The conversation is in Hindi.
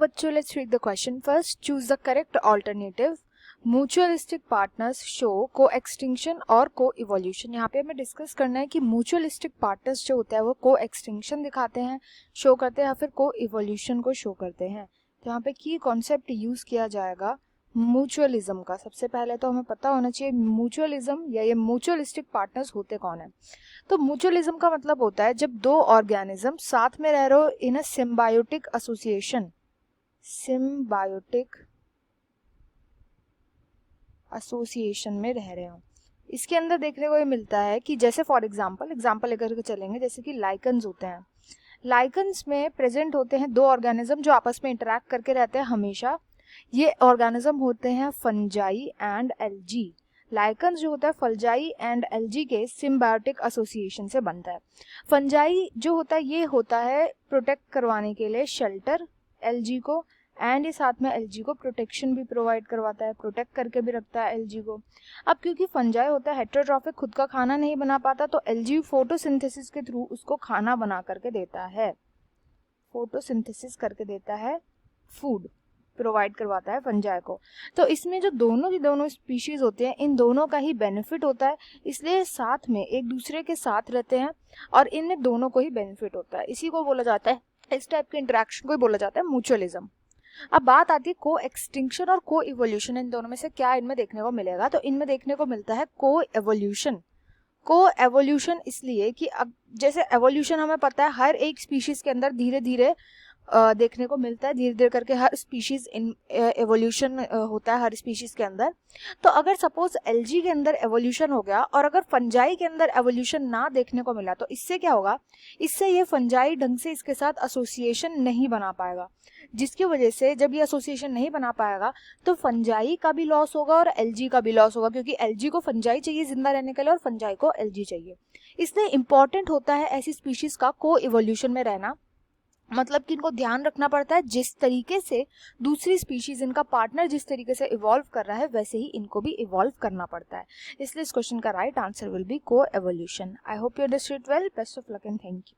बच्चों, let's read the question first. Choose the correct alternative. Mutualistic partners show को एक्सटिंक्शन और को इवोल्यूशन. यहाँ पे हमें डिस्कस करना है कि म्यूचुअलिस्टिक पार्टनर्स जो होता है वो को एक्सटिंक्शन दिखाते हैं, शो करते हैं, या फिर को इवोल्यूशन को शो करते हैं. तो यहाँ पे की कॉन्सेप्ट यूज किया जाएगा म्यूचुअलिज्म का. सबसे पहले तो हमें पता होना चाहिए म्यूचुअलिज्म या ये म्यूचुअलिस्टिक पार्टनर्स होते कौन है. तो म्यूचुअलिज्म का मतलब होता है जब दो ऑर्गेनिज्म साथ में रह रहे हो in a symbiotic association. Symbiotic association में रह रहे हो. इसके अंदर देखने को ये मिलता है कि जैसे फॉर एग्जांपल लेकर के चलेंगे, जैसे कि लाइकन्स होते हैं. लाइकन्स में प्रेजेंट होते हैं दो ऑर्गेनिज्म जो आपस में इंटरेक्ट करके रहते हैं हमेशा. ये ऑर्गेनिज्म होते हैं फंजाई एंड एल्गी. लाइकन्स जो होता है फंजाई एंड एल्गी के सिम्बायोटिक एसोसिएशन से बनता है. फंजाई जो होता है ये होता है प्रोटेक्ट करवाने के लिए शेल्टर एल्गी को, एंड ये साथ में एल्गी को प्रोटेक्शन भी प्रोवाइड करवाता है, प्रोटेक्ट करके भी रखता है एल्गी को. अब क्योंकि फंजाई होता है हेटेरोट्रॉफिक, खुद का खाना नहीं बना पाता, तो एल्गी फोटोसिंथेसिस के थ्रू उसको खाना बना करके देता है, फोटोसिंथेसिस करके देता है, फूड प्रोवाइड करवाता है फंजाई को. तो इसमें जो दोनों स्पीशीज होते हैं इन दोनों का ही बेनिफिट होता है, इसलिए साथ में एक दूसरे के साथ रहते हैं और इनमें दोनों को ही बेनिफिट होता है. इसी को बोला जाता है, इस टाइप के इंटरेक्शन को ही बोला जाता है म्यूचुअलिज्म. अब बात आती है को एक्सटिंक्शन और को इवोल्यूशन. इन दोनों में से क्या इनमें देखने को मिलेगा. तो इनमें देखने को मिलता है को एवोल्यूशन. को एवोल्यूशन इसलिए कि अब जैसे एवोल्यूशन हमें पता है हर एक स्पीशीज के अंदर धीरे धीरे देखने को मिलता है, धीरे धीरे करके हर स्पीशीज इन एवोल्यूशन होता है हर स्पीशीज के अंदर. तो अगर सपोज एल्गी के अंदर एवोल्यूशन हो गया और अगर फंजाई के अंदर एवोल्यूशन ना देखने को मिला, तो इससे क्या होगा, इससे ये फंजाई ढंग से इसके साथ एसोसिएशन नहीं बना पाएगा, जिसकी वजह से जब ये एसोसिएशन नहीं बना पाएगा तो फंजाई का भी लॉस होगा और एल्गी का भी लॉस होगा, क्योंकि एल्गी को फंजाई चाहिए जिंदा रहने के लिए और फंजाई को एल्गी चाहिए. इसलिए इंपॉर्टेंट होता है ऐसी स्पीशीज का को इवोल्यूशन में रहना. मतलब कि इनको ध्यान रखना पड़ता है जिस तरीके से दूसरी स्पीशीज, इनका पार्टनर जिस तरीके से इवॉल्व कर रहा है वैसे ही इनको भी इवॉल्व करना पड़ता है. इसलिए इस क्वेश्चन का राइट आंसर विल बी को evolution. I hope you understood well. Best of luck and thank you.